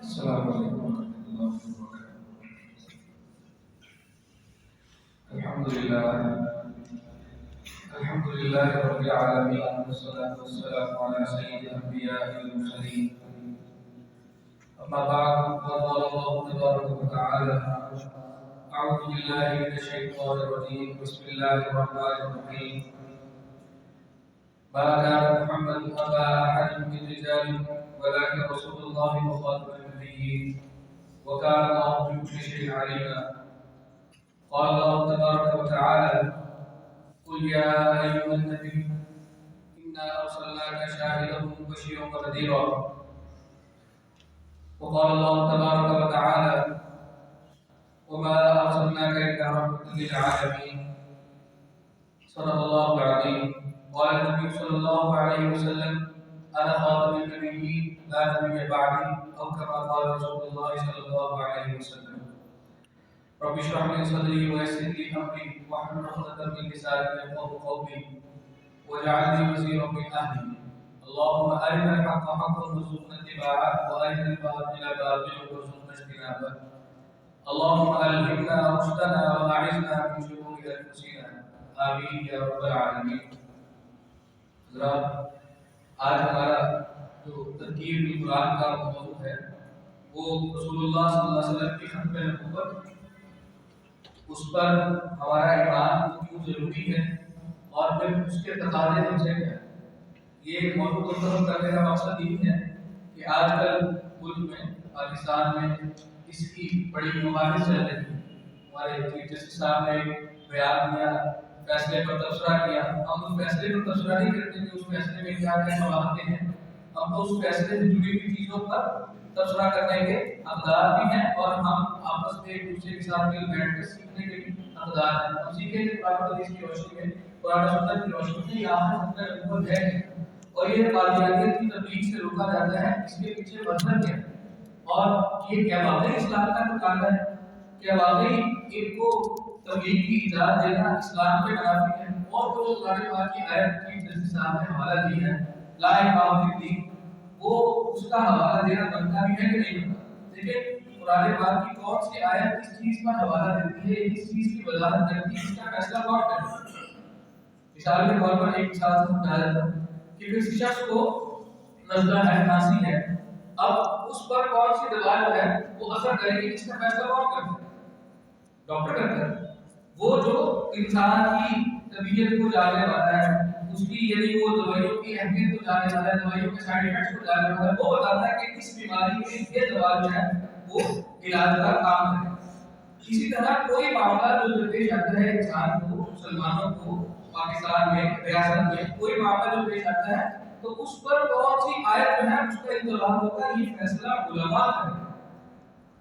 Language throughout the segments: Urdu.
السلام عليكم ورحمة الله وبركاته. الحمد لله رب العالمين، والصلاة والسلام على سيد الأنبياء والمرسلين. أما بعد، فقال الله تبارك وتعالى: أعوذ بالله من الشيطان الرجيم، بسم الله الرحمن الرحيم. ما كان محمد أبا أحد من رجالكم ولكن رسول الله وخاتم النبيين وكان الله بكل شيء عليما. قال الله تبارك وتعالى: قل يا أيها النبي إنا أرسلناك شاهدا ومبشرا ونذيرا. وقال الله تبارك وتعالى: وما أرسلناك إلا رحمة للعالمين. صدق الله العظيم. قال النبي صلى الله عليه وسلم: أنا خاتم النبيين لا نبي بعدي، أو كما قال رسول الله صلى الله عليه وسلم. رب اشرح لي صدري ويسر لي أمري واحلل عقدة من لساني يفقهوا قولي واجعل لي وزيرا من أهلي. اللهم أرنا الحق حقا وارزقنا اتباعه وأرنا الباطل باطلا وارزقنا اجتنابه. اللهم ألهمنا رشدنا وأعذنا من شرور أنفسنا. آمين يا رب العالمين. حضرات، آج ہمارا جو ترکیب القرآن کا موضوع ہے وہ رسول اللہ صلی اللہ علیہ وسلم کی ختم نبوت، اس پر ہمارا ایمان کیوں ضروری ہے اور پھر اس کے تقاضے ہم سے کیا ہے۔ یہ موضوع منتخب کرنے کا مقصد یہی ہے کہ آج کل ملک میں، پاکستان میں اس کی بڑی مباحث چل رہی ہے۔ ہمارے چیف جسٹس صاحب نے بیان دیا، فیصلے پر تبصرہ کیا۔ ہم اس فیصلے پر تبصرہ نہیں کرتے کہ اس فیصلے میں کیا کیا سوالات ہیں، ہم تو اس فیصلے سے جڑی ہوئی چیزوں پر تبصرہ کرنے کے حقدار بھی ہیں، اور ہم آپس میں ایک دوسرے کے ساتھ مل بیٹھ کر سیکھنے کے بھی حقدار ہیں۔ ہم سیکھیں کہ قرآن حدیث کی روشنی میں، قرآن سنت کی روشنی میں یہ آخر ختم نبوت ہے، اور یہ قادیانیت کی تبلیغ سے روکا جاتا ہے۔ اس کے پیچھے مطلب کیا ہے، اور یہ کیا واقعی اسلام کا مطالبہ ہے؟ کیا واقعی ان کو تبلیغ کی اجازت دینا اسلام کے منافی ہے؟ اور جو قرآن پاک کی آیت کی جس صاحب نے حوالہ دی ہے، لا اکراه فی الدین، وہ اس کا حوالہ دینا بنتا بھی ہے کہ نہیں بنتا؟ دیکھیں قرآن پاک کی کون سی آیت کس چیز پر حوالہ دیتی ہے، کس چیز کی وضاحت کرتی ہے، اس کا فیصلہ کون کرتا ہے؟ مثال کے طور پر ایک مثال سے سمجھا دیتا ہوں کہ کسی شخص کو نزلہ ہے، کھانسی ہے، اب اس پر کون سی دوا جو ہے وہ اثر کرے گی، اس کا فیصلہ کون کرتا ہے؟ ڈاکٹر کرتا ہے۔ وہ جو انسان کی طبیعت کو جاننے والا ہے، اس کی یعنی وہ دوائیوں کی اہمیت کو جاننے والا ہے، دوائیوں کے سائیڈ ایفیکٹس کو جاننے والا ہے، وہ بتاتا ہے کہ اس بیماری میں یہ دوا جو ہے وہ علاج کا کام کرے۔ اسی طرح کوئی معاملہ جو پیش آتا ہے انسان کو، مسلمانوں کو، پاکستان میں، ریاست میں کوئی معاملہ جو پیش آتا ہے تو اس پر کون سی آیت جو ہے اس کا انتخاب ہوتا ہے، یہ فیصلہ علماء کرتے ہیں۔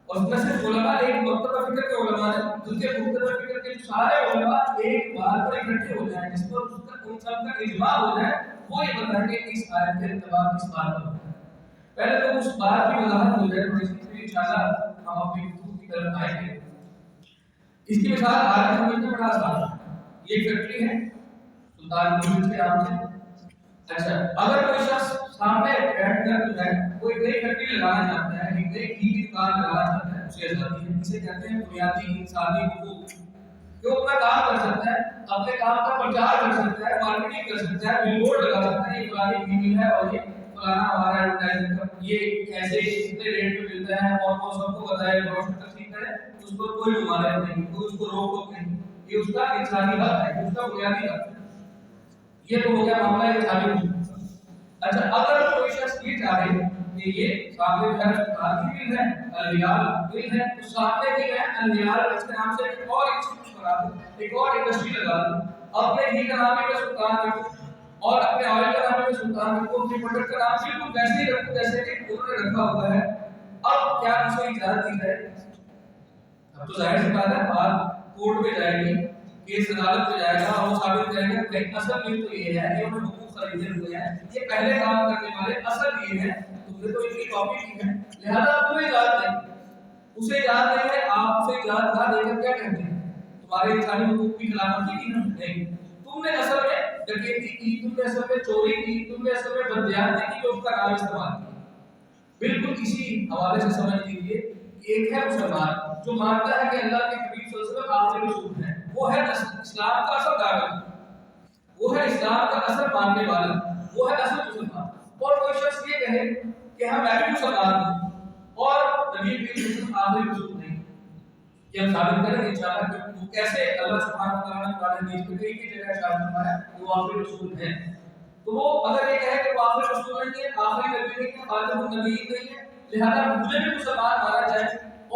اور اس میں سے علماء ایک مرتبہ فکر کے علماء ہیں، بلکہ مرتبہ فکر کے سارے علماء ایک بار پر اکٹھے ہو جائیں، جس پر اس کا ان سب کا اجماع ہو جائے، وہ یہ بتائیں کہ اس آیت کا انتخاب کس بات پر ہوتا ہے۔ پہلے تو اس بات کی وضاحت ہو جائے، تھوڑی سی، پھر انشاءاللہ ہم اپنی گفتگو کی طرف آئیں گے۔ اس کی مثال آج سمجھنا بڑا آسان ہے۔ یہ ایک فیکٹری ہے سلطان محمود کے نام سے۔ اچھا، اگر کوئی شخص سامنے بیٹھ کر جو ہے کوئی نئی فیکٹری لگانا چاہتا ہے، ایک نئی گھی کی دکان لگانا چاہتا ہے، اسے آزادی ہے، اسے کہتے ہیں بنیادی انسانی حقوق۔ جو اپنا کام کر سکتا ہے، اپنے کام کا پرچار کر سکتا ہے، مارکیٹنگ کر سکتا ہے، بل بورڈ لگا سکتا ہے، یہ فلانی گھی ہے اور یہ فلانا ہمارا ایڈورٹائزنگ کا یہ ایسے اتنے ریٹ پہ ملتا ہے، اور وہ سب کو بتائے، بروشر تقسیم کرے، اس پر کوئی ممانعت نہیں، کوئی اس کو روک ٹوک نہیں۔ یہ اس کا انسانی حق ہے، اس کا بنیادی حق ہے۔ یہ تو ہو گیا معاملہ انسانی حقوق۔ اچھا، اگر کوئی شخص یہ چاہے کہ یہ سامنے جو ہے سلطان کی مل ہے، الہیال مل ہے، تو سامنے کی ہے الہیال اس کے نام سے ایک اور انسٹیٹیوٹ بنا دو، ایک اور انڈسٹری لگا دو، اپنے گھی کا نام بھی سلطان رکھو اور اپنے آئل کا نام بھی سلطان رکھو، اپنے پروڈکٹ کا نام بالکل ویسے ہی رکھو جیسے کہ انہوں نے رکھا ہوا ہے۔ اب کیا اسے اجازت دی جائے؟ اب تو ظاہر سی بات ہے، بات کورٹ میں جائے گی، کیس عدالت میں جائے گا، اور وہ ثابت کرے گا کہ اصل میں تو یہ ہے کہ انہوں نے حقوق خریدے ہوئے ہیں، یہ پہلے کام کرنے والے اصل یہ ہے، تم نے تو ان کی کاپی کی ہے، لہذا تمہیں اجازت نہیں، اسے اجازت نہیں ہے، آپ اسے اجازت نہ دے کر کیا کہتے ہیں؟ تمہارے انسانی حقوق کی خلاف ورزی کی نا؟ نہیں، تم نے اصل میں ڈکیتی کی، تم نے اصل میں چوری کی، تم نے اصل میں بدزیادتی کی، جو اس کا نام استعمال کیا۔ بالکل اسی حوالے سے سمجھ لیجیے کہ ایک ہے مسلمان جو مانتا ہے کہ اللہ کے حبیب صلی اللہ علیہ وسلم آخری رسول ہیں، وہ ہے اسلام کا اصل دعویٰ، وہ ہے اسلام کا اصل ماننے والا، وہ ہے اصل مسلمان۔ اور کوئی شخص یہ کہے کہ ہم میں بھی مسلمان ہوں اور نبی کریم صلی اللہ علیہ وسلم آخری رسول نہیں، یہ ہم ثابت کریں انشاءاللہ کہ وہ کیسے اللہ سبحانہ و تعالیٰ نے قرآن حدیث میں کئی جگہ ارشاد فرمایا کہ وہ آخری رسول ہیں۔ تو وہ اگر یہ کہے کہ وہ آخری رسول نہیں ہے، آخری نبی نہیں ہے، خاتم النبیین نہیں ہے، لہذا مجھے بھی مسلمان مانا جائے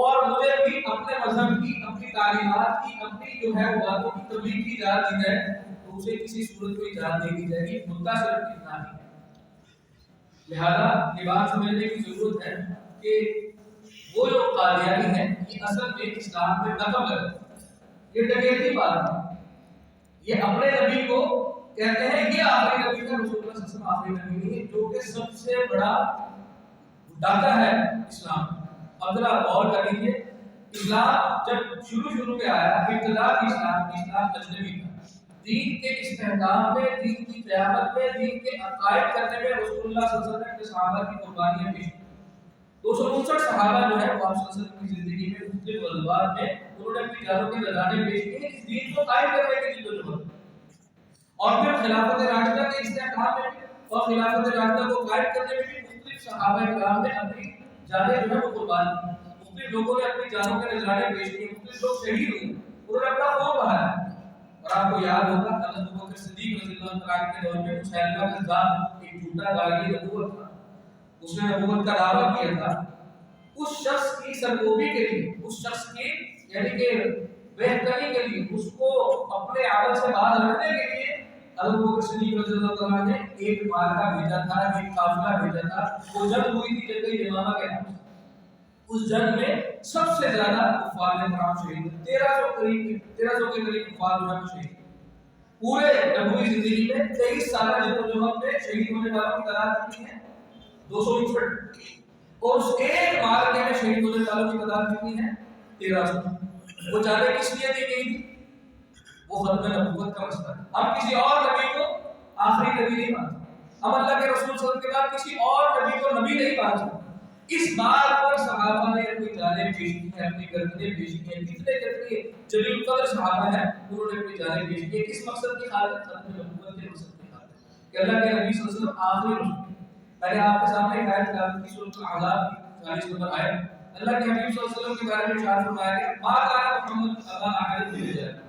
اور مجھے بھی اپنے مذہب کی، اپنی تعلیمات کی، اپنی جو ہے وہ باتوں کی تبلیغ کی اجازت دی جائے، تو اسے کسی صورت کو اجازت نہیں دی جائے گی، مدعا صرف اتنا ہی ہے۔ لہذا یہ بات سمجھنے کی ضرورت ہے کہ وہ جو قادیانی ہیں یہ اصل میں اسلام میں نقب ہے، یہ ڈکیتی بات ہے، یہ اپنے نبی کو کہتے ہیں یہ آخری نبی ہے، رسول اللہ صلی اللہ علیہ وسلم آخری نبی نہیں ہے، جو کہ سب سے بڑا ڈاکہ ہے اسلام۔ اب ذرا غور کر لیجیے، اسلام جب شروع میں آیا، ابتدا کی اسلام اجنبی تھا، دین کے استحکام میں، دین کی قیامت میں، دین کے عقائد کرنے میں رسول اللہ صلی اللہ علیہ وسلم کے صحابہ کی قربانیاں پیش کی۔ 259 صحابہ جو ہے وہ آپ صلی اللہ علیہ وسلم کی زندگی میں مختلف غزوات میں انہوں نے اپنی جانوں کی نذرانے پیش کی ہیں اس دین کو قائم کرنے کی جدوجہد، اور پھر خلافت راشدہ کے استحکام میں بھی اور خلافت راشدہ کو قائم کرنے میں بھی مختلف صحابہ کرام نے اپنی جانیں جو ہے وہ قربان کی، مختلف لوگوں نے اپنی جانوں کے نذرانے پیش کیے، مختلف لوگ شہید ہوئے، انہوں نے اپنا خون بہایا۔ اور آپ کو یاد ہوگا حضرت ابوبکر صدیق رضی اللہ عنہ کے دور میں مسیلمہ کذاب ایک جھوٹا داعی نبوت تھا، اس نے نبوت کا دعویٰ کیا تھا، اس شخص کی سرکوبی کے لیے، اس شخص کی یعنی کہ بہتری کے لیے، اس کو اپنے عمل سے باز رکھنے کے لیے حضرت ابوبکر صدیق رضی اللہ عنہ نے ایک مارکہ بھیجا تھا، ایک قافلہ بھیجا تھا، وہ جنگ ہوئی تھی جنگ یمامہ کے نام سے۔ اس جنگ میں سب سے زیادہ کفار کرام شہید ہوئے، 1300 کے قریب کفار جو ہے وہ شہید، پورے نبوی زندگی میں 23 سالہ جدوجہد میں شہید ہونے والوں کی تعداد کتنی ہے؟ 261، اور اس ایک مارکے میں شہید ہونے والوں کی تعداد کتنی ہے؟ 1300۔ وہ جانیں کس لیے دی گئی تھی؟ وہ ختم نبوت کا مسئلہ ہے۔ ہم کسی اور نبی کو آخری نبی نہیں مانتے، ہم اللہ کے رسول صلی اللہ علیہ وسلم کے بعد کسی اور نبی کو نبی نہیں مانتے۔ اس بات پر صحابہ نے اپنی جانیں پیش کی ہیں، اپنی گردنیں پیش کی ہیں، کتنے جلیل القدر صحابہ ہیں انہوں نے اپنی جانیں پیش کی ہیں، کس مقصد کی خاطر؟ ختم نبوت کے مقصد کی خاطر کہ اللہ کے نبی صلی اللہ علیہ وسلم آخری رسول۔ میں نے آپ کے سامنے ایک آیت تلاوت کی سورۃ الاحزاب کی 40 نمبر آیت، اللہ کے حبیب صلی اللہ علیہ وسلم کے بارے میں ارشاد فرمایا گیا ما کان محمد ابا احد من رجالکم۔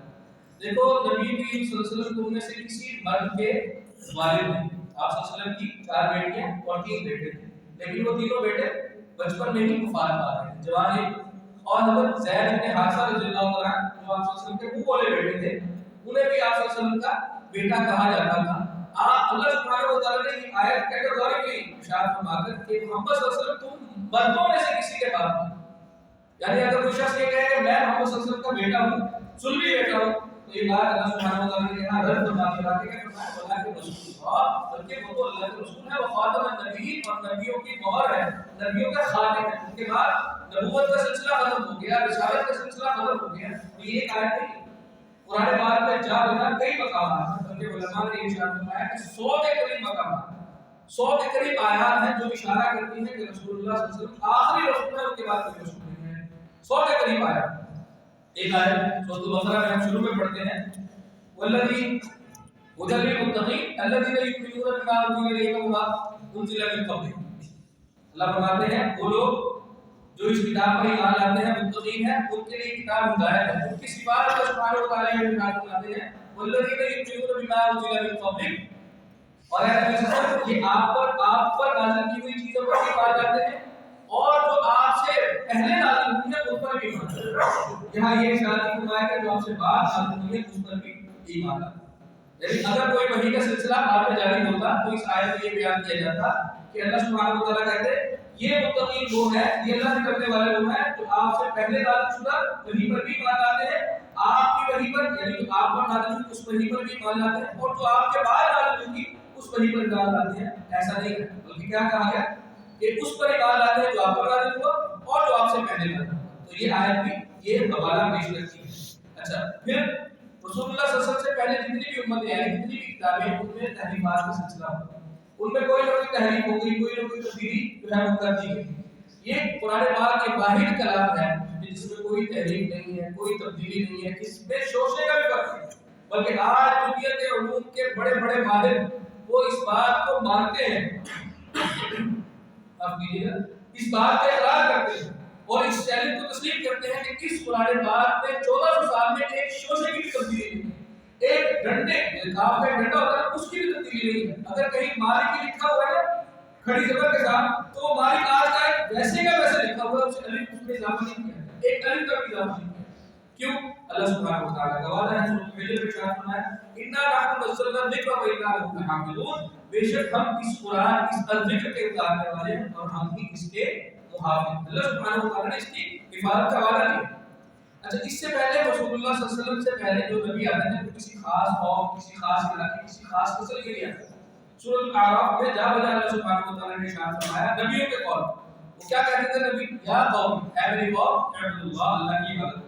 دیکھو نبی کریم صلی اللہ علیہ وسلم تم میں سے کسی مرد کے والد نہیں، آپ صلی اللہ علیہ وسلم کی 4 بیٹیاں اور 3 بیٹے تھے، لیکن وہ تینوں بیٹے بچپن میں ہی وفات پا گئے، جوانی۔ اور حضرت زید بن حارثہ رضی اللہ عنہ جو آپ صلی اللہ علیہ وسلم کے منہ بولے بیٹے تھے، انہیں بھی آپ صلی اللہ علیہ وسلم کا بیٹا کہا جاتا تھا۔ آپ اللہ سبحانہ و تعالیٰ نے یہ آیت کیٹیگوریکلی ارشاد فرما کر کہ محمد صلی اللہ علیہ وسلم تم مردوں میں سے کسی کے باپ نہیں، یعنی اگر کوئی شخص یہ کہے کہ میں محمد صلی اللہ علیہ وسلم کا بیٹا ہوں، سلمی بیٹا ہوں، تو یہ بات اللہ سبحانہ و تعالیٰ نے یہاں رد فرما کے بات ہے کہ اللہ کے رسول اور بلکہ وہ تو اللہ کے رسول ہے، وہ خاتم النبیین اور نبیوں کی مہر ہے، نبیوں کا خاتم ہے، ان کے بعد نبوت کا سلسلہ ختم ہو گیا، رسالت کا سلسلہ ختم ہو گیا۔ تو یہ ایک آیت نہیں، قرآن پاک میں جا بنا کئی مقامات ہیں، بلکہ علماء نے یہ ارشاد فرمایا کہ 100 کے قریب مقامات، 100 کے قریب آیات ہیں جو اشارہ کرتی ہیں کہ رسول اللہ صلی اللہ علیہ وسلم آخری رسول ہے، ان کے بعد کوئی رسول نہیں ہے۔ 100 کے قریب آیات۔ ایک آیت سورۃ البقرہ میں ہم شروع میں پڑھتے ہیں والذی هدى للمتقین الذین یؤمنون بما انزل الیک وما انزل من قبلک۔ اللہ فرماتے ہیں وہ لوگ جو اس کتاب پر ایمان لاتے ہیں متقین ہیں، ان کے لیے کتاب ہدایت ہے، ان کی صفات اللہ سبحانہ و تعالیٰ یہ ارشاد فرماتے ہیں والذین یؤمنون بما انزل من قبلک، اور اے نبی صلی اللہ علیہ وسلم یہ آپ پر نازل کی ہوئی چیزوں پر ایمان لاتے ہیں اور جو آپ سے پہلے نازل ہوئی ہے اس پر بھی ایمان لاتے ہیں۔ یہاں یہ ارشاد فرمایا کہ جو آپ سے بعد نازل ہوئی ہے اس پر بھی ایمان لاتے ہیں۔ یعنی اگر کوئی وحی کا سلسلہ بعد میں جاری ہوتا تو اس آیت میں یہ بیان کیا جاتا کہ اللہ سبحانہ و تعالیٰ کہتے ہیں یہ متقین وہ ہیں، یہ اللہ سے کرنے والے وہ ہیں جو آپ سے پہلے نازل شدہ وحی پر بھی ایمان لاتے ہیں، آپ کی وحی پر یعنی جو آپ پر نازل ہوئی اس وحی پر بھی ایمان لاتے ہیں، اور جو آپ کے بعد نازل ہوئی اس وحی پر ایمان لاتے ہیں۔ ایسا نہیں ہے، بلکہ کیا کہا گیا کہ اس پر ایمان لاتے ہیں جو آپ پر نازل ہوا اور جو آپ سے پہلے نازل ہوا۔ تو یہ آیت بھی یہ حوالہ پیش کرتی ہے۔ اچھا، پھر رسول اللہ صلی اللہ علیہ وسلم سے پہلے جتنی بھی امتیں ہیں، جتنی بھی کتابیں، ان میں تحریفات کا سلسلہ ہوتا ہے۔ ان میں کوئی نہ کوئی تحریف ہو گئی، کوئی نہ کوئی تبدیلی جو ہے وہ کر دی گئی۔ یہ قرآن پاک کے واحد کلام ہے جس میں کوئی تحریف نہیں ہے، کوئی تبدیلی نہیں ہے، کس میں شوشے کا بھی فرق نہیں، بلکہ آج دنیا کے علوم کے بڑے بڑے ماہر وہ اس بات کو مانتے ہیں، اس بات کا اقرار کرتے ہیں اور اس چیلنج کو تسلیم کرتے ہیں کہ اس قرآن پاک میں 1400 سال میں ایک شوشے کی بھی تبدیلی نہیں ہے، ایک ڈنڈے کاف کا ڈنڈا ہوتا ہے اس کی بھی تبدیلی نہیں ہے۔ اگر کہیں مالک کی لکھا ہوا ہے نا کھڑی زبر کے ساتھ، تو مالک آج کا ہے ویسے کا ویسے لکھا ہوا ہے، اس الف اس میں اضافہ نہیں کیا ہے، ایک الف کا بھی اضافہ نہیں کیا۔ کیوں؟ اللہ سبحانہ و تعالیٰ کا وعدہ ہے، سورۃ الحجر میں ارشاد فرمایا انا نحن نزلنا الذکر و انا له لحافظون، بے شک ہم اس قرآن اس ذکر کے اتارنے والے ہیں اور ہم ہی اس کے محافظ۔ اللہ سبحانہ و تعالیٰ نے اس کی حفاظت کا وعدہ دیا۔ اچھا، اس سے پہلے رسول اللہ صلی اللہ علیہ وسلم سے پہلے جو نبی آتے ہیں وہ کسی خاص قوم، کسی خاص علاقے، کسی خاص نسل کے لیے آتے ہیں۔ سورۃ الاعراف میں جا بجا اللہ سبحانہ و تعالیٰ نے ارشاد فرمایا نبیوں کے قول، وہ کیا کہتے تھے نبی؟ یا قوم، اے میری قوم، اعبدوا اللہ، اللہ کی عبادت کرو۔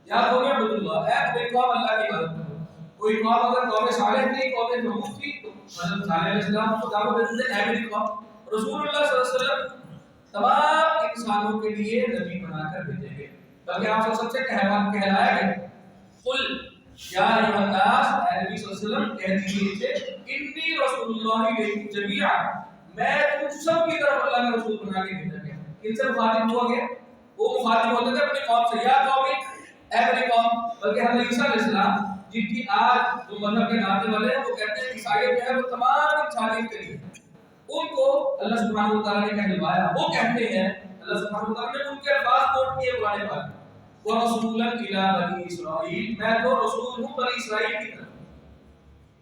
یا قوم اعبدوا اللہ، اے میری قوم، اللہ کی عبادت کرو۔ کوئی قوم اگر قوم صالح تھی، قوم سمود تھی، تو حضرت صالح علیہ السلام کو دعوت دیتے تھے اے میری قوم۔ رسول اللہ صلی اللہ علیہ وسلم تمام انسانوں کے لیے نبی بنا کر بھیجے گئے، بلکہ آپ سب سے کہلایا گیا قل یا ایھا الناس، اے نبی صلی اللہ علیہ وسلم کہہ دیجیے انی رسول اللہ الیکم جمیعا، میں تم سب کی طرف اللہ کا رسول بنا کے بھیجا گیا۔ ان سے مخاطب ہوا گیا، وہ مخاطب ہوتے تھے اپنی قوم سے، یا قوم اے میری قوم، بلکہ حضرت عیسیٰ علیہ السلام جن کی آج جو مذہب کے ناطے والے ہیں وہ کہتے ہیں عیسائیت جو ہے وہ تمام انسانیت کے لیے، ان کو اللہ سبحانہ و تعالیٰ نے کہلوایا، وہ کہتے ہیں اللہ سبحانہ و تعالیٰ نے ان کے الفاظ کوٹ کیے قرآن پاک، وَرَسُولًا إِلَىٰ بَنِي إِسْرَائِيل، میں تو رسول ہوں بنی اسرائیل کی طرف۔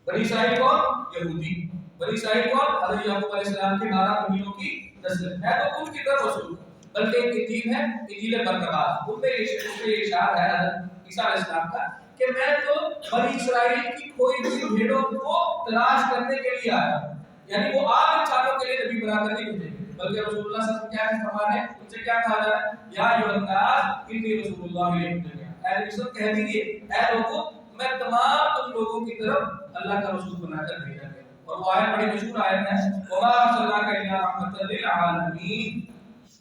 بنی اسرائیل کون؟ یہودی۔ بنی اسرائیل کون؟ حضرت یعقوب علیہ السلام کے 12 قبیلوں کی نسل، میں تو ان کی طرف رسول ہوں۔ بلکہ ایک انجیل ہے، انجیل برناباس، ان میں یہ اشارہ ہے حضرت عیسیٰ علیہ السلام کا کہ میں تو بنی اسرائیل کی کھوئی ہوئی بھیڑوں کو تلاش کرنے کے لیے آیا ہوں، یعنی وہ عام انسانوں کے لیے نبی بنا کر نہیں بھیجے، بلکہ رسول اللہ صلی اللہ علیہ وسلم کیا فرما رہے ہیں، ان سے کیا کہا جا رہا ہے، یا ایھا الناس انی رسول اللہ الیکم جمیعا، اے نبی صلی اللہ علیہ وسلم کہہ دیجیے اے لوگوں میں تمام تم لوگوں کی طرف اللہ کا رسول بنا کر بھیجا گیا۔ اور وہ آیت بڑی مشہور آیت ہے، وما ارسلناک الا رحمۃ للعالمین،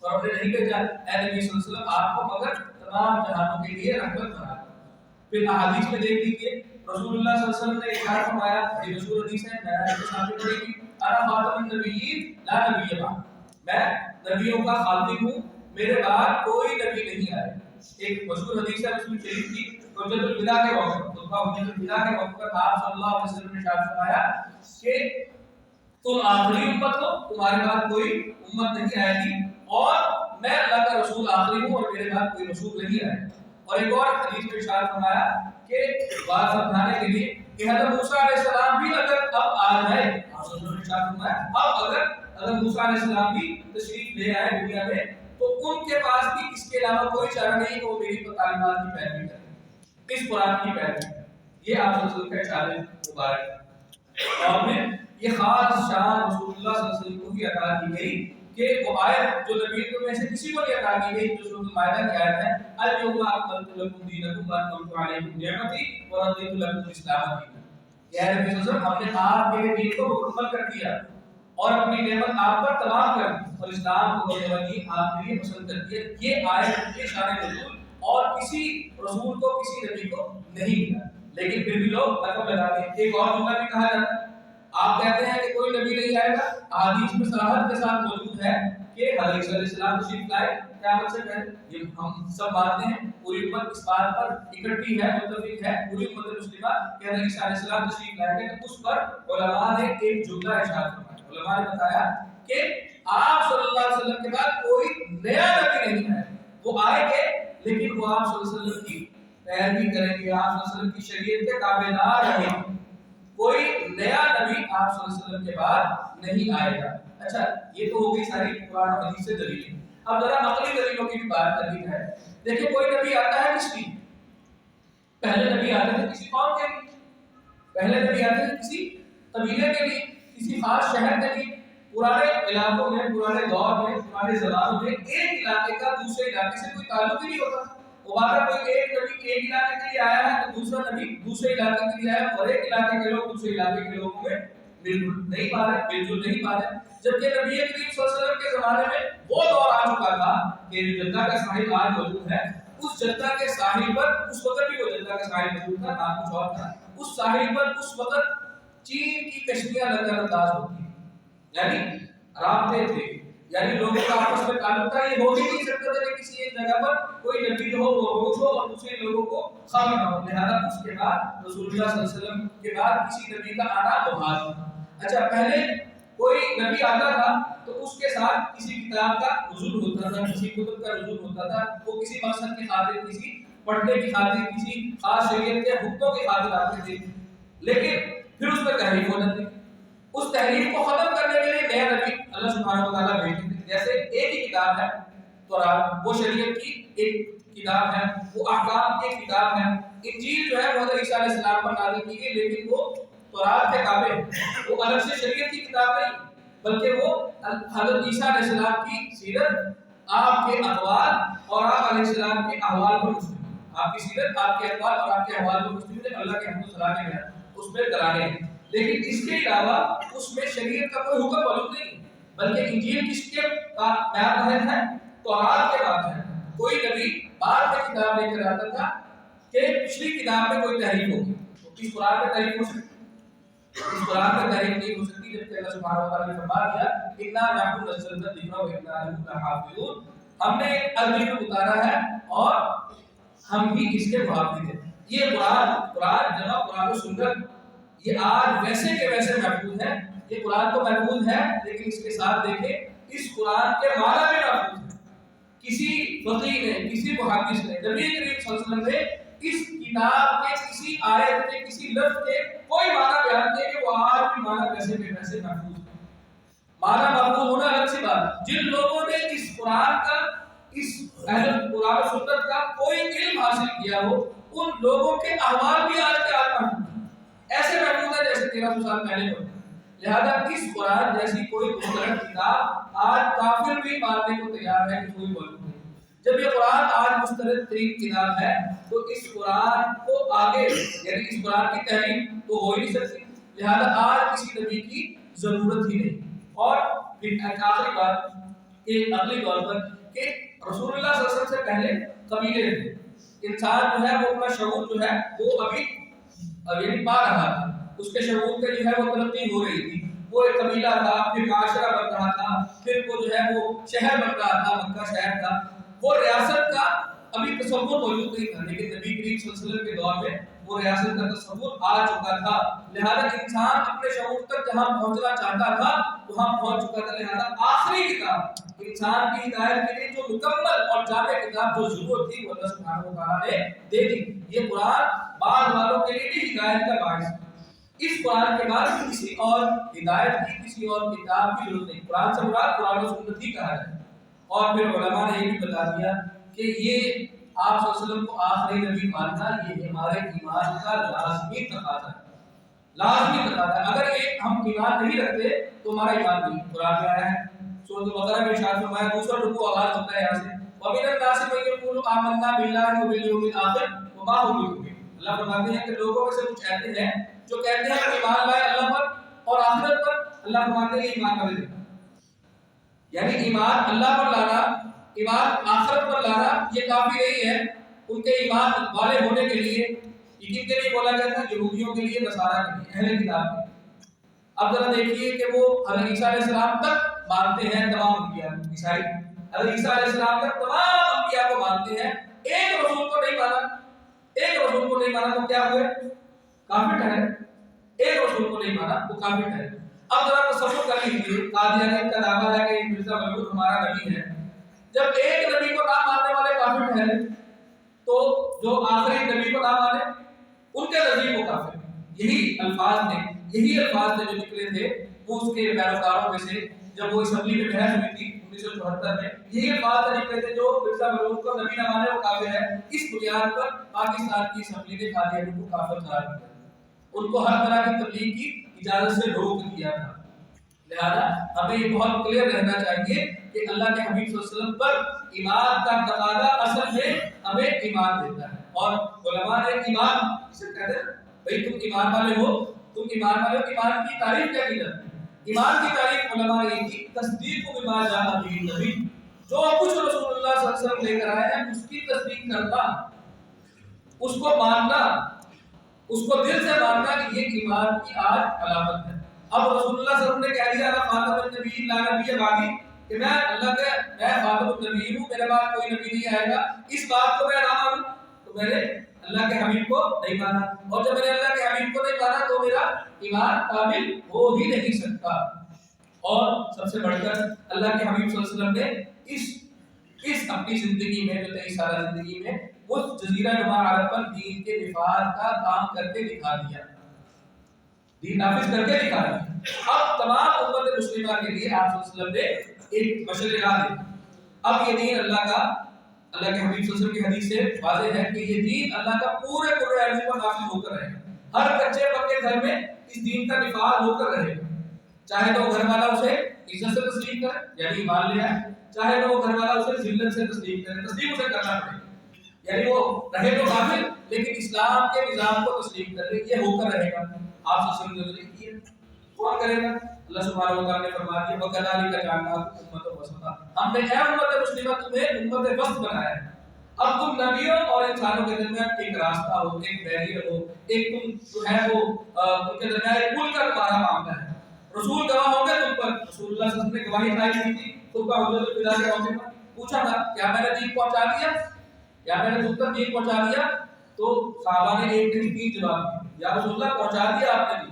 اور ہم نے نہیں بھیجا اے نبی صلی اللہ علیہ وسلم آپ کو مگر تمام جہانوں کے لیے رحمت بنا کر۔ پھر احادیث میں دیکھ لیجیے رسول اللہ صلی اللہ علیہ وسلم نے ارشاد فرمایا، بڑی مشہور حدیث ہے، میں آپ کے سامنے پڑھی تھی، انا خاتم النبیین لا نبی بعد، میں نبیوں کا خاتم ہوں، میرے بعد کوئی نبی نہیں آئے۔ ایک مشہور حدیث ہے مسلم شریف کی، حجۃ الوداع کے وقت، خطبہ حجۃ الوداع کے وقت پر آپ صلی اللہ علیہ وسلم نے ارشاد فرمایا کہ تم آخری امت ہو، تمہارے بعد کوئی امت نہیں آئے گی، اور میں اللہ کا رسول آخری ہوں اور میرے بعد کوئی رسول نہیں آئے۔ اور ایک اور حدیث میں ارشاد فرمایا کہ بات سمجھانے کے لیے کہ حضرت موسیٰ علیہ السلام بھی اگر اب آ جائے، آپ صلی اللہ علیہ وسلم نے ارشاد فرمایا اب اگر حضرت موسیٰ علیہ السلام بھی تشریف لے آئے دنیا میں، تو ان کے پاس بھی اس کے علاوہ کوئی چارہ نہیں کہ وہ میری تعلیمات کی پیروی کریں، اس قرآن کی پیروی کریں۔ یہ آپ صلی اللہ علیہ وسلم کا ارشاد مبارک ہے، اور پھر یہ خاص شان رسول اللہ صلی اللہ علیہ وسلم کو بھی عطا کی گئی کہ وہ آیت جو نبیوں میں سے کسی کو نہیں عطا کی گئی، جو سورۃ المائدہ کی آیت ہے، الیوم اکملت لکم دینکم واتممت علیکم نعمتی ورضیت لکم الاسلام دینا۔ یہ نبی صلی اللہ علیہ وسلم ہم نے آپ کے دین کو مکمل کر دیا اور اپنی نعمت آپ پر تمام کر دی اور اسلام کو دین آپ کے لیے پسند کر دیا۔ یہ آیت کی شان نزول اور کسی رسول کو کسی نبی کو نہیں ملا، لیکن پھر بھی لوگ رقم لگاتے ہیں۔ ایک اور جملہ بھی کہا جاتا ہے، آپ کہتے ہیں کہ کوئی نبی نہیں آئے گا، احادیث میں صراحت کے ساتھ موجود ہے کہ حضرت عیسیٰ علیہ السلام تشریف لائے قیامت سے پہلے، یہ ہم سب مانتے ہیں، پوری امت اس بات پر اکٹھی ہے، متفق ہے، پوری امت مسلمہ کہ حضرت عیسیٰ علیہ السلام تشریف لائے گے۔ اس پر علماء نے ایک جملہ ارشاد فرمایا، علماء نے بتایا کہ آپ صلی اللہ علیہ وسلم کے بعد کوئی نیا نبی نہیں ہے، وہ آئے گے لیکن وہ آپ صلی اللہ علیہ وسلم کی پیروی کریں گے، آپ صلی اللہ علیہ وسلم کی شریعت کے تابعدار رہیں گے، کوئی نیا نبی آپ صلی اللہ علیہ وسلم کے بعد نہیں آئے گا۔ اچھا، یہ تو ہو گئی ساری قرآن و حدیث سے دلیلیں، اب ذرا عقلی دلیلوں کی بھی بات کرنی ہے۔ دیکھیں کوئی نبی آتا ہے کس لیے؟ پہلے نبی آتے تھے کسی قوم کے لیے، پہلے نبی آتے تھے کسی قبیلے کے لیے، کسی خاص شہر کے لیے۔ پرانے علاقوں میں، پرانے دور میں، پرانے زمانوں میں ایک علاقے کا دوسرے علاقے سے کوئی تعلق ہی نہیں ہوتا۔ وہ اگر کوئی ایک نبی ایک علاقے کے لیے آیا ہے تو دوسرا نبی دوسرے علاقے کے لیے آیا، اور ایک علاقے کے لوگ دوسرے علاقے کے لوگوں میں بالکل نہیں پا رہے، بالکل نہیں پا رہے، جبکہ نبی کریم صلی اللہ علیہ وسلم کے زمانے میں وہ دور آ چکا تھا کہ جدہ کا ساحل آج موجود ہے، اس جدہ کے ساحل پر اس وقت بھی وہ جدہ کا ساحل موجود تھا، نام کچھ اور تھا، اس ساحل پر اس وقت چین کی کشتیاں لگا انداز ہوتی ہیں، یعنی رابطے تھے، یعنی لوگوں کا آپس میں تعلق تھا، یہ ہو ہی نہیں سکتا تھا کہ کسی ایک جگہ پر کوئی نبی ہو وہ روز ہو اور دوسرے لوگوں کو خبر نہ ہو، لہذا اس کے بعد رسول اللہ صلی اللہ علیہ وسلم کے بعد کسی نبی کا آنا محال تھا۔ اچھا پہلے کوئی نبی آتا تھا تو اس کے ساتھ کسی کتاب کا نزول ہوتا تھا، کسی کتب کا نزول ہوتا تھا، وہ کسی مقصد کی خاطر، کسی پڑھنے کی خاطر، کسی خاص شریعت کے حکموں کی خاطر آتے تھے، لیکن پھر اس میں تحریف ہو جاتی، اس تحریف کو ختم کرنے کے لیے نیا نبی اللہ سبحانہ وتعالیٰ بھیجتے تھے۔ جیسے ایک ہی کتاب ہے تورات، وہ شریعت کی ایک کتاب ہے، وہ احکام کی ایک کتاب ہے۔ انجیل جو ہے وہ حضرت عیسیٰ علیہ السلام پر نازل کی گئی، لیکن وہ تورات کے تابع ہے، وہ الگ سے شریعت کی کتاب نہیں، بلکہ وہ حضرت عیسیٰ علیہ السلام کی سیرت، آپ کے اقوال اور آپ علیہ السلام کے احوال پر مشتمل ہے، آپ کی سیرت، آپ کے اقوال اور آپ کے احوال پر مشتمل ہے، اللہ کے حمد و ثنا کے بیان اس میں کرانے ہیں۔ لیکن اس کے علاوہ اس میں شریعت کا کوئی حکم موجود نہیں، بلکہ انجیل کس کے ماتحت ہے؟ تورات کے ماتحت ہے۔ کوئی نبی بعد میں کتاب لے کر آتا تھا کہ پچھلی کتاب میں کوئی تحریف ہوگی، تو اس قرآن میں تحریف ہو سکتی، اس قرآن میں تحریف نہیں ہو سکتی، جبکہ اللہ سبحانہ وتعالیٰ نے فرما دیا اِنَّا نَحْنُ نَزَّلْنَا الذِّکْرَ وَإِنَّا لَهُ لَحَافِظُونَ، ہم نے اگلی کو اتارا ہے اور ہم ہی اس کے محافظ ہیں۔ یہ قرآن جمع قرآن و سنت یہ آج ویسے کے ویسے محفوظ ہے، یہ قرآن تو محفوظ ہے، لیکن اس کے ساتھ دیکھیں اس قرآن کے معنی بھی محفوظ ہے۔ کسی فقیہ نے، کسی محدث نے، نبی کریم صلی اللہ علیہ وسلم نے اس کتاب کے کسی آیت کے کسی لفظ کے کوئی معنی بیان کیا کہ وہ آج بھی معنی ویسے کے ویسے محفوظ ہے۔ معنی محفوظ ہونا الگ سی بات، جن لوگوں نے اس قرآن کا، اس اہل قرآن و سنت کا کوئی علم حاصل کیا ہو، ان لوگوں کے احوال بھی آج کے آج محفوظ ہیں، ایسے محفوظ ہے جیسے 1300 سال پہلے ہوتے۔ لہذا اس قرآن جیسی کوئی مستند کتاب آج کافر بھی ماننے کو تیار ہے کہ کوئی موجود نہیں۔ جب یہ قرآن آج مستند ترین کتاب ہے تو اس قرآن کو آگے، یعنی اس قرآن کی تحریف تو ہو ہی نہیں سکتی، لہذا آج کسی نبی کی ضرورت ہی نہیں۔ اور پھر آخری بات ایک عقلی طور پر کہ رسول اللہ صلی اللہ علیہ وسلم سے پہلے قبیلے تھے، انسان جو ہے وہ اپنا شعور جو ہے وہ ابھی یعنی پا رہا تھا، اس کے شعور کا جو ہے وہ ترقی ہو رہی تھی، وہ ایک قبیلہ تھا، پھر معاشرہ بن رہا تھا، پھر وہ جو ہے وہ شہر بن رہا تھا، مکہ شہر تھا، وہ ریاست کا ابھی تصور موجود نہیں تھا، لیکن نبی کریم صلی اللہ علیہ وسلم کے دور میں وہ ریاست کا تصور آ چکا تھا، لہذا انسان اپنے شعور تک جہاں پہنچنا چاہتا تھا وہاں پہنچ چکا تھا، لہذا آخری کتاب انسان کی ہدایت کے لیے جو مکمل اور جامع کتاب جو ضرورت تھی وہ اللہ سبحانہ و تعالیٰ نے دے دی۔ یہ قرآن بعد والوں کے لیے بھی ہدایت کا باعث ہے، اس قرآن کے بعد کسی اور ہدایت کی، کسی اور کتاب کی ضرورت نہیں، قرآن سے مراد قرآن و سنت ہی کہا ہے۔ اور پھر علماء نے یہ بھی بتا دیا کہ یہ آپ صلی اللہ علیہ وسلم کو آخری نبی ماننا یہ ہمارے ایمان کا لازمی تقاضا ہے، لازمی تقاضا ہے۔ اگر یہ ہم ایمان نہیں رکھتے تو ہمارا ایمان نہیں۔ قرآن میں آیا ہے سورۃ البقرہ میں ارشاد فرمایا، دوسرا رکوع آغاز ہوتا ہے یہاں سے، وَمِنَ النَّاسِ مَن يَقُولُ آمَنَّا بِاللَّهِ وَبِالْيَوْمِ الْآخِرِ وَمَا هُمْ بِمُؤْمِنِينَ۔ اللہ فرماتے ہیں کہ لوگوں میں سے کچھ ایسے ہیں جو کہتے ہیں کہ ایمان لائے اللہ پر اور آخرت پر، اللہ فرماتے ہیں یہ ایمان کا نہیں، یعنی ایمان اللہ پر لانا، ایمان آخرت پر لانا یہ کافی نہیں ہے ان کے ایمان والے ہونے کے لیے۔ یقین کے لیے بولا گیا تھا، یہودیوں کے لیے، نصارہ کے لیے، اہل کتاب کے۔ اب ذرا دیکھیے کہ وہ حضرت عیسیٰ علیہ السلام تک مانتے ہیں، تمام انبیاء عیسائی حضرت عیسیٰ علیہ السلام تک تمام انبیاء کو مانتے ہیں، ایک رسول کو نہیں مانا، ایک رسول کو نہیں مانا تو کیا ہوئے؟ کافر ٹھہرے۔ ایک رسول کو نہیں مانا وہ کافر ٹھہرے۔ اب ذرا تصور کر لیجیے، قادیانیت کا دعویٰ ہے کہ مرزا ملعون ہمارا نبی ہے، جب ایک نبی کو نہ ماننے والے کافر ٹھہرے تو جو آخری نبی کو نہ مانے ان کے نزدیک وہ کافر۔ یہی الفاظ تھے جو نکلے تھے وہ اس کے پیروکاروں میں سے، جب وہ اسمبلی میں بحث ہوئی تھی 1974 میں، یہی الفاظ نکلے تھے جو مرزا ملعون کو نبی نہ مانے وہ کافر ہے۔ اس بنیاد پر پاکستان کی اسمبلی نے قادیانیوں کو کافر قرار دیا، ان کو ہر طرح کی تبلیغ کی اجازت سے روک دیا تھا۔ لہذا ہمیں یہ بہت کلیئر رہنا چاہیے کہ اللہ کے حبیب صلی اللہ علیہ وسلم پر ایمان کا تقاضا اصل میں ہمیں ایمان دیتا ہے، اور علماء نے ایمان اسے کہتے ہیں بھئی تم ایمان والے ہو تم ایمان والے ہو. ایمان کی تعریف کیا کی جاتی ہے؟ ایمان کی تعریف علماء نے یہ کی تصدیق بما جاء به النبی، جو کچھ رسول اللہ صلی اللہ علیہ وسلم لے کر آئے ہیں اس کی تصدیق کرنا، اس کو ماننا، اس کو دل سے ماننا کہ یہ ایمان کی آج علامت ہے. اب رسول اللہ صلی اللہ علیہ وسلم نے کہہ دیا انا خاتم النبیین لا نبی بعدی، کہ میں اللہ کے میں خاتم النبیین ہوں، میرے بعد کوئی نبی نہیں آئے گا، اس بات کو میں نہ مانوں تو میں نے اللہ کے حبیب کو نہیں مانا، اور جب میں نے اللہ کے حبیب کو نہیں مانا تو میرا ایمان کامل ہو ہی نہیں سکتا. اور سب سے بڑھ کر اللہ کے حبیب صلی اللہ علیہ وسلم نے اس اپنی زندگی میں جو 23 سالہ زندگی میں اس جزیرہ نما عرب پر دین کے دفاع کا کام کر کے دکھا دیا، دین نافذ کر کے دکھا دیا. اب تمام امت مسلمہ کے لیے آپ صلی اللہ علیہ وسلم نے ایک مشعل راہ دی. اب یہ دین اللہ کا، اللہ کے حبیب صلی اللہ علیہ وسلم کی حدیث سے واضح ہے کہ یہ دین اللہ کا پورے قرآن عظیم پر نافذ ہو کر رہے گا. ہر کچے پکے گھر میں اس دین کا دفاع ہو کر رہے گا، چاہے تو گھر والا اسے عزت سے تسلیم کرے یعنی ایمان لے آئے، چاہے تو گھر والا اسے ذلت سے تسلیم کرے، تسلیم اسے کرنا پڑے گا، یعنی وہ رہے تو کافر لیکن اسلام کے نظام کو تسلیم کر لے، یہ ہو کر رہے گا. آپ صلی اللہ علیہ وسلم نے کون کرے گا؟ اللہ سبحانہ و تعالی نے فرما دیا وَكَذَلِكَ جَعَلْنَاكُمْ أُمَّةً وَسَطًا، ہم نے اے امت مسلمہ تمہیں امت وسط بنایا ہے. اب تم نبیوں اور انسانوں کے درمیان ایک راستہ ہو، ایک بیریئر ہو، ایک تم جو ہے وہ ان کے درمیان ایک پل کا تمہارا معاملہ ہے. رسول گواہ ہوں گے تم پر، رسول اللہ صلی اللہ علیہ وسلم نے گواہی قائم کی تھی خطبہ حجۃ الوداع کے موقع پر، پوچھا تھا کیا میں نے دین پہنچا دیا، کیا میں نے تم تک دین پہنچا دیا؟ تو صحابہ نے ایک نہیں 3 جواب دیے، یا رسول اللہ پہنچا دیا آپ نے دین،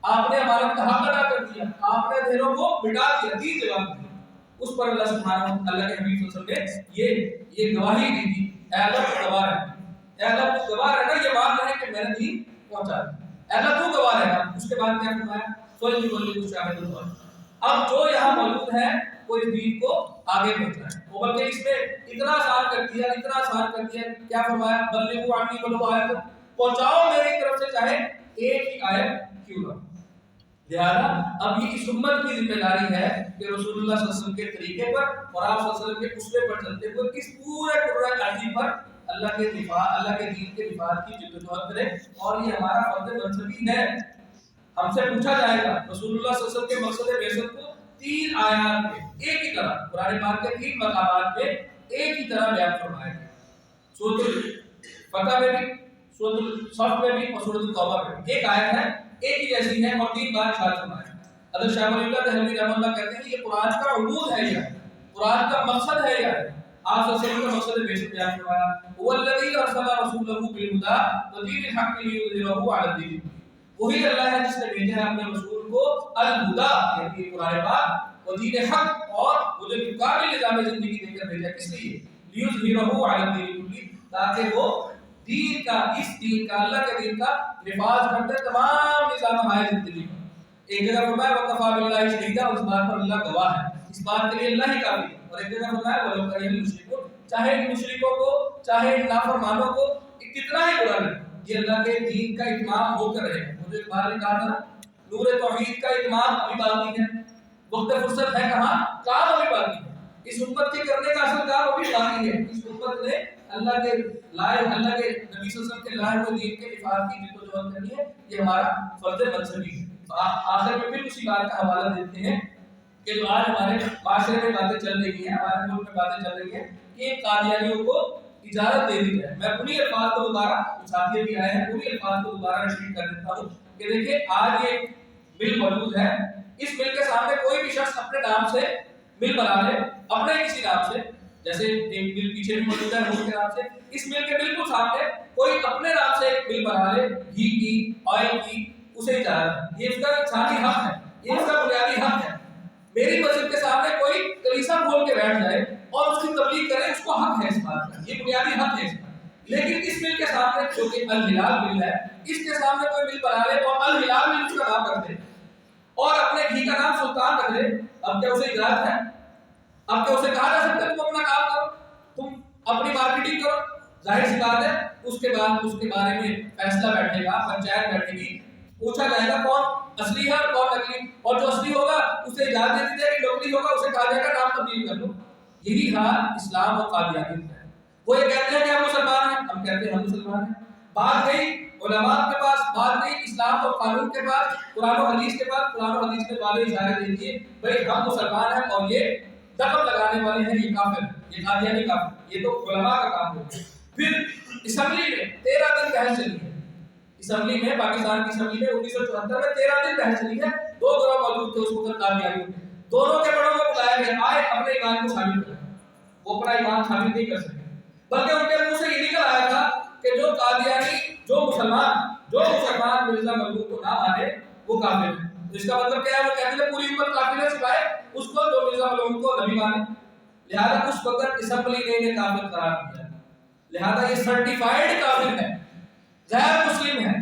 آپ نے امانت کا حق ادا کر دیا، آپ نے دینوں کو مٹا دیا، 3 جواب دیے. اس پر اللہ سبحانہ اللہ کے حبیب صلی اللہ علیہ وسلم نے یہ گواہی دی تھی اے اللہ تو گواہ ہے، اے اللہ تو گواہ ہے نا، یہ بات نہیں کہ میں نے دین پہنچا دیا، اے اللہ تو گواہ ہے. اس کے بعد کیا فرمایا صلی اللہ علیہ وسلم. اب جو یہاں موجود ہے وہ اس دین کو آگے پہنچائے، وہ بلکہ اس میں اتنا آسان کر دیا، اتنا آسان کر دیا. کیا فرمایا بلغوا عنی ولو آیۃ، پہنچاؤ میری طرف سے چاہے ایک ہی آیت کیوں نہ. لہذا اب یہ اس امت کی ذمہ داری ہے کہ رسول اللہ صلی اللہ علیہ وسلم کے طریقے پر اور آپ صلی اللہ علیہ وسلم کے اسوے پر چلتے ہوئے اس پورے قرآن عظیم پر اللہ کے دفاع، اللہ کے دین کے دفاع کی جدوجہد کرے. اور یہ ہمارا فرض منصبی ہے. ہم سے پوچھا جائے گا رسول اللہ صلی اللہ علیہ وسلم کے مقصد بعثت کو 3 آیات میں ایک ہی طرح قرآن پاک کے 3 مقامات میں ایک ہی طرح بیان فرمایا گیا. سورۃ الفتح میں بھی، سورۃ الصف میں بھی اور سورۃ التوبہ میں بھی ایک آیت ہے، ایک ہی جیسی ہے اور 3 بار ارشاد فرمایا. حضرت شاہ ولی اللہ دہلوی رحمۃ اللہ کہتے ہیں یہ قرآن کا عمود ہے، یہ قرآن کا مقصد ہے. یہ آپ صلی اللہ علیہ وسلم کا مقصد بعثت بیان فرمایا هو الذی ارسل رسوله بالهدى ودین الحق لیظہرہ علی الدین. وہی اللہ ہے جس نے بھیجا ہے اپنے رسول کو الہدیٰ یعنی قرآن پاک، ودین حق اور مجھے کامل نظام زندگی دے کر بھیجا. کس لیے؟ لیظہرہ علی الدین کلہ، تاکہ وہ دین کا، اس دین کا، اللہ کے دین کا نفاذ کرتے تمام نظام ہائے زندگی پر. ایک جگہ فرمایا وَكَفَىٰ بِاللَّهِ شَهِيدًا، اس بات پر اللہ گواہ ہے، اس بات کے لیے اللہ ہی کافی ہے. اور ایک جگہ فرمایا وَلَوْ كَرِهَ الْمُشْرِكُونَ، چاہے ان مشرکوں کو، چاہے ان نافرمانوں کو کتنا ہی برا لگے، یہ اللہ کے دین کا اتمام ہو کر رہے ہیں. مجھے ایک بار نے کہا تھا نا نور توحید کا اتمام ابھی باقی ہے، وقت فرصت ہے کہاں، کام ابھی باقی ہے. اس امت کے کرنے کا اصل کام ابھی باقی ہے. اس امت نے اللہ کے لائے، اللہ کے نبی صلی اللہ علیہ وسلم کے لائے ہوئے دین کے دفاع کی جدوجہد کرنی ہے. یہ ہمارا فرض منصبی ہے. آخر میں پھر اسی بات کا حوالہ دیتے ہیں کہ جو آج ہمارے معاشرے میں باتیں چل رہی ہیں، ہمارے ملک میں باتیں چل رہی ہیں کہ قادیانیوں کو اجازت دے دی جائے. میں انہی الفاظ کو دوبارہ ساتھی بھی آئے ہیں انہی الفاظ کو دوبارہ ریپیٹ کر دیتا ہوں کہ دیکھیں آج یہ بل موجود ہے، اس بل کے سامنے کوئی بھی شخص اپنے نام سے بل بنا لے، اپنے کسی نام سے، جیسے ایک بل پیچھے بھی موجود ہے نور کے نام سے، اس بل کے بالکل سامنے کوئی اپنے نام سے ایک بل بنا لے، گھی کی، آئل کی، اسے اجازت ہے. یہ اس کا انسانی حق ہے، یہ اس کا بنیادی حق ہے. میری مسجد کے سامنے کوئی کلیسا کھول کے بیٹھ جائے اور اس کی تبلیغ کرے، اس کو حق ہے اس بات کا، یہ بنیادی حق ہے اس کا. لیکن اس بل کے سامنے جو کہ الہلال بل ہے، اس کے سامنے کوئی بل بنا لے اور الہلال بل اس کا نام رکھ دے اور اپنے گھی کا نام سلطان رکھ دے، اب کیا اسے اجازت ہے؟ اب کیا اسے کہا جا سکتا ہے تم اپنا کام کرو، تم اپنی مارکیٹنگ کرو؟ ظاہر سی بات ہے اس کے بعد اس کے بارے میں فیصلہ بیٹھے گا، پنچایت بیٹھے گی، پوچھا جائے گا کون اصلی ہے اور کون نقلی، اور جو اصلی ہوگا اسے اجازت دے دی جائے گی، نقلی ہوگا اسے کہا جائے گا نام تبدیل کر لو. یہی حال اسلام اور قادیانیت ہے. وہ یہ کہتے ہیں کہ ہم مسلمان ہیں، ہم کہتے ہیں ہم مسلمان ہیں. بات گئی علماء کے پاس بات نہیں، اسلام اور قانون کے پاس، قرآن و حدیث کے پاس، قرآن و حدیث کے والے اشارے دے دیے بھائی ہم مسلمان ہیں اور یہ دخل لگانے والے ہیں، یہ کافر ہیں، یہ قادیانی کافر، یہ تو علماء کا کام ہو گیا۔ پھر اسمبلی میں 13 دن بحث چلی ہے، اسمبلی میں پاکستان کی اسمبلی میں 1974 میں 13 دن بحث چلی ہے، دو گروہ موجود تھے اس وقت قادیانیوں کے، دونوں کے بڑوں کو بلایا گیا، آئے اپنے ایمان کو ثابت کریں، وہ اپنا ایمان ثابت نہیں کر سکے، بلکہ ان کے منہ سے یہ نکل آیا تھا کہ جو قادیانی جو مسلمان مرزا مقبول کو نہ مانے وہ کافر ہے۔ تو اس کا مطلب کیا ہے؟ وہ کہتے ہیں پوری امت کافر ہے سوائے اس کو جو مرزا مقبول کو نبی مانے، لہذا اس وقت اسمبلی نے انہیں کافر قرار دیا، لہذا یہ سرٹیفائیڈ کافر ہے، غیر مسلم ہے۔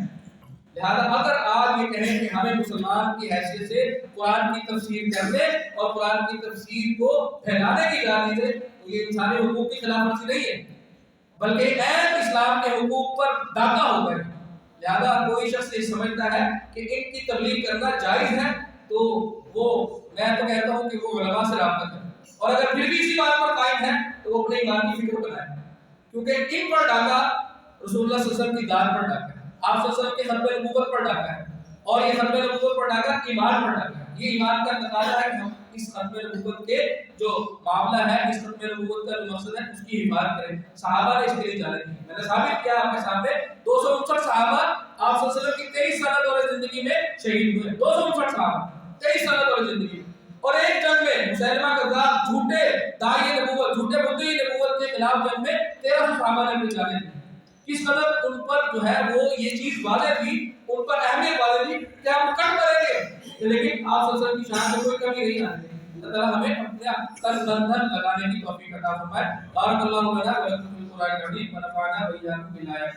لہذا اگر آج یہ کہیں کہ ہمیں مسلمان کی حیثیت سے قرآن کی تفسیر کر دے اور قرآن کی تفسیر کو پھیلانے کی اجازت دے تو یہ انسانی حقوق کی خلاف ورزی نہیں ہے، بلکہ عین اسلام کے حقوق پر ڈاکہ ہو گئے۔ لہذا کوئی شخص یہ سمجھتا ہے کہ ان کی تبلیغ کرنا جائز ہے تو وہ میں تو کہتا ہوں کہ وہ علماء سے رابطہ کرے، اور اگر پھر بھی اسی بات پر قائم ہے تو وہ اپنے ایمان کی فکر بنائے، کیونکہ ان پر ڈاکہ رسول اللہ صلی اللہ علیہ وسلم کی ذات پر ڈاکہ ہے، آپ صلی اللہ علیہ وسلم کے ختم نبوت پر ڈاکہ ہے، اور یہ ختم نبوت پر ڈاکہ ایمان پر ڈاکہ ہے۔ یہ ایمان کا تقاضا ہے کہ ہم اس ختم نبوت کے جو معاملہ ہے، اس ختم نبوت کا جو مقصد ہے اس کی حفاظت کریں۔ صحابہ نے اس کے لیے جانے دی، میں نے ثابت کیا آپ کے سامنے 259 صحابہ آپ صلی اللہ علیہ وسلم کی 23 سالہ دور زندگی میں شہید ہوئے، 259 صحابہ 23 سالہ دور زندگی میں، اور ایک جنگ میں مسلمہ کذاب جھوٹے داعی نبوت، جھوٹے مدعی نبوت کے خلاف جنگ میں 1300 صحابہ نے اپنی جانیں دی۔ کس قدر ان پر جو ہے وہ یہ چیز واضح تھی، ان پر اہمیت واضح تھی کہ ہم کٹ کریں گے، لیکن آپ صلی اللہ علیہ وسلم کی شان میں کوئی کمی نہیں آنے دیں۔ اللہ تعالیٰ ہمیں اپنے تن بندھن لگانے کی توفیق عطا فرمائے۔ بارک اللہ لنا و لکم فی القرآن العظیم ونفعنا وإياکم بالآیات